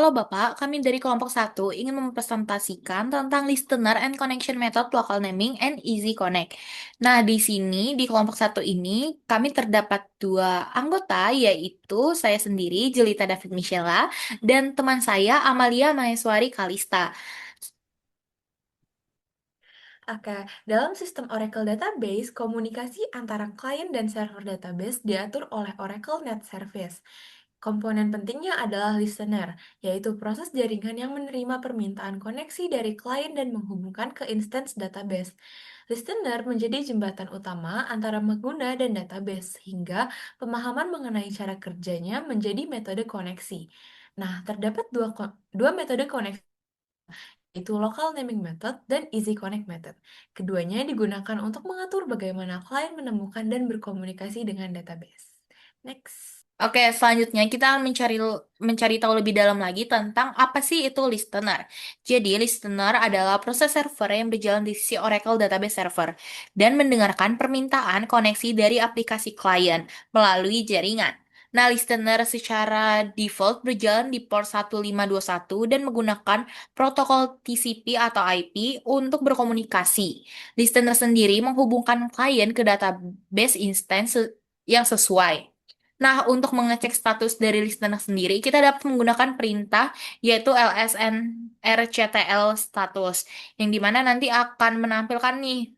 Halo Bapak, kami dari kelompok satu ingin mempresentasikan tentang Listener and Connection Method Local Naming and Easy Connect. Nah, di sini, di kelompok satu ini, kami terdapat dua anggota, yaitu saya sendiri, Jelita David Michela, dan teman saya, Amalia Maheswari Kalista. Oke, dalam sistem Oracle Database, komunikasi antara klien dan server database diatur oleh Oracle Net Service. Komponen pentingnya adalah listener, yaitu proses jaringan yang menerima permintaan koneksi dari klien dan menghubungkan ke instance database. Listener menjadi jembatan utama antara pengguna dan database, sehingga pemahaman mengenai cara kerjanya menjadi metode koneksi. Nah, terdapat dua metode koneksi, yaitu Local Naming Method dan Easy Connect Method. Keduanya digunakan untuk mengatur bagaimana klien menemukan dan berkomunikasi dengan database. Next. Oke, selanjutnya kita akan mencari tahu lebih dalam lagi tentang apa sih itu listener. Jadi, listener adalah proses server yang berjalan di sisi Oracle Database Server dan mendengarkan permintaan koneksi dari aplikasi klien melalui jaringan. Nah, listener secara default berjalan di port 1521 dan menggunakan protokol TCP atau IP untuk berkomunikasi. Listener sendiri menghubungkan klien ke database instance yang sesuai. Nah, untuk mengecek status dari listener sendiri, kita dapat menggunakan perintah yaitu lsn rctl status, yang dimana nanti akan menampilkan nih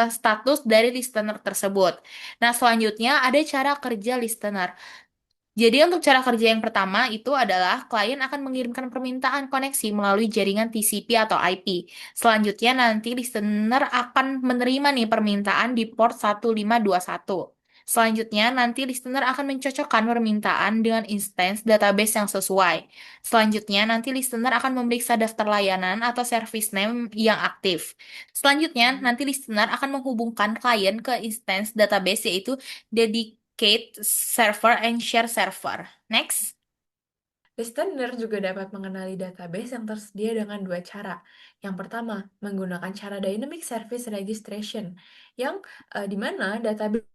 status dari listener tersebut. Nah, selanjutnya ada cara kerja listener. Jadi untuk cara kerja yang pertama itu adalah klien akan mengirimkan permintaan koneksi melalui jaringan TCP atau IP. Selanjutnya nanti listener akan menerima nih permintaan di port 1521. Selanjutnya nanti listener akan mencocokkan permintaan dengan instance database yang sesuai. Selanjutnya nanti listener akan memeriksa daftar layanan atau service name yang aktif. Selanjutnya nanti listener akan menghubungkan klien ke instance database yaitu dedicate server and share server. Next. Listener juga dapat mengenali database yang tersedia dengan dua cara. Yang pertama, menggunakan cara Dynamic Service Registration, yang di mana database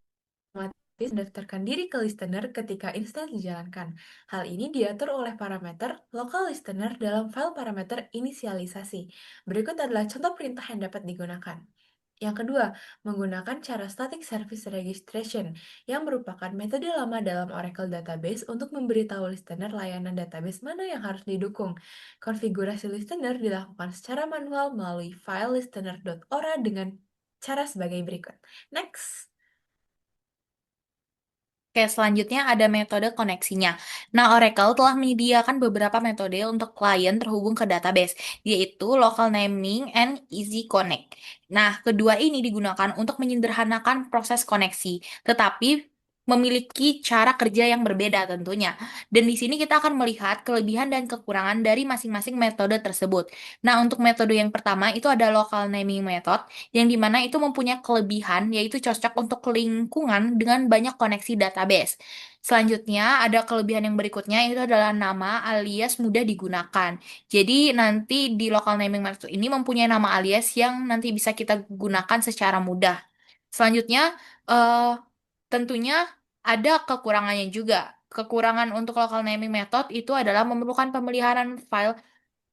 otomatis mendaftarkan diri ke listener ketika instansi dijalankan. Hal ini diatur oleh parameter local listener dalam file parameter inisialisasi. Berikut adalah contoh perintah yang dapat digunakan. Yang kedua, menggunakan cara Static Service Registration, yang merupakan metode lama dalam Oracle Database untuk memberitahu listener layanan database mana yang harus didukung. Konfigurasi listener dilakukan secara manual melalui file listener.ora dengan cara sebagai berikut. Next. Oke, selanjutnya ada metode koneksinya. Nah, Oracle telah menyediakan beberapa metode untuk klien terhubung ke database, yaitu Local Naming and Easy Connect. Nah, kedua ini digunakan untuk menyederhanakan proses koneksi, tetapi memiliki cara kerja yang berbeda tentunya. Dan di sini kita akan melihat kelebihan dan kekurangan dari masing-masing metode tersebut. Nah, untuk metode yang pertama itu ada Local Naming Method, yang dimana itu mempunyai kelebihan yaitu cocok untuk lingkungan dengan banyak koneksi database. Selanjutnya ada kelebihan yang berikutnya itu adalah nama alias mudah digunakan. Jadi nanti di local naming method ini mempunyai nama alias yang nanti bisa kita gunakan secara mudah. Selanjutnya tentunya ada kekurangannya juga. Kekurangan untuk local naming method itu adalah memerlukan pemeliharaan file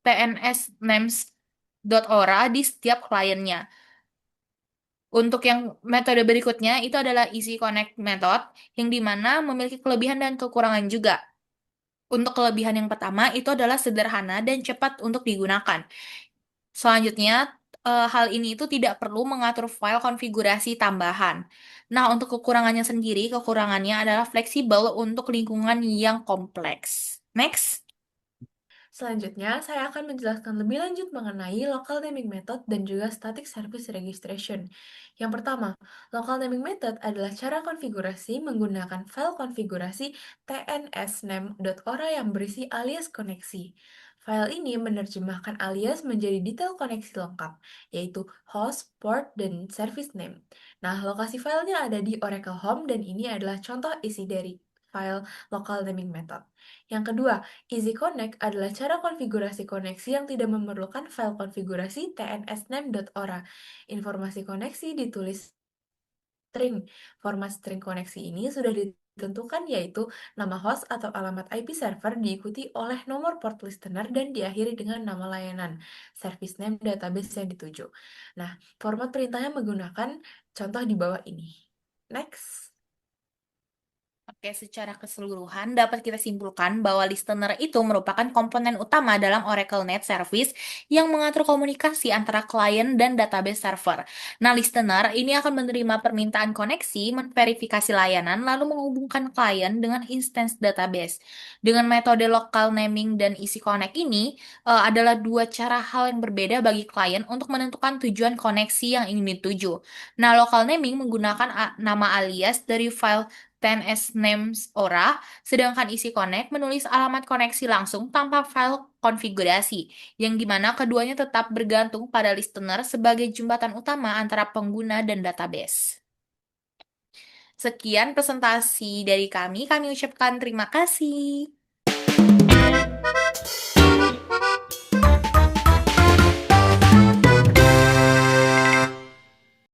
tns-names.ora di setiap kliennya. Untuk yang metode berikutnya itu adalah Easy Connect Method, yang dimana memiliki kelebihan dan kekurangan juga. Untuk kelebihan yang pertama itu adalah sederhana dan cepat untuk digunakan. Selanjutnya, hal ini itu tidak perlu mengatur file konfigurasi tambahan. Nah, untuk kekurangannya sendiri, kekurangannya adalah fleksibel untuk lingkungan yang kompleks. Next. Selanjutnya, saya akan menjelaskan lebih lanjut mengenai local naming method dan juga static service registration. Yang pertama, local naming method adalah cara konfigurasi menggunakan file konfigurasi tnsname.ora yang berisi alias koneksi. File ini menerjemahkan alias menjadi detail koneksi lengkap, yaitu host, port, dan service name. Nah, lokasi filenya ada di Oracle Home dan ini adalah contoh isi dari file local naming method. Yang kedua, Easy Connect adalah cara konfigurasi koneksi yang tidak memerlukan file konfigurasi tnsname.ora. Informasi koneksi ditulis string. Format string koneksi ini sudah ditentukan yaitu nama host atau alamat IP server diikuti oleh nomor port listener dan diakhiri dengan nama layanan, service name database yang dituju. Nah, format perintahnya menggunakan contoh di bawah ini. Next. Oke, secara keseluruhan dapat kita simpulkan bahwa listener itu merupakan komponen utama dalam Oracle Net Service yang mengatur komunikasi antara klien dan database server. Nah, listener ini akan menerima permintaan koneksi, memverifikasi layanan, lalu menghubungkan klien dengan instance database. Dengan metode local naming dan isi connect ini adalah dua cara hal yang berbeda bagi klien untuk menentukan tujuan koneksi yang ingin dituju. Nah, local naming menggunakan nama alias dari file 10s names ora, sedangkan isi connect menulis alamat koneksi langsung tanpa file konfigurasi, yang dimana keduanya tetap bergantung pada listener sebagai jembatan utama antara pengguna dan database. Sekian presentasi dari kami ucapkan terima kasih.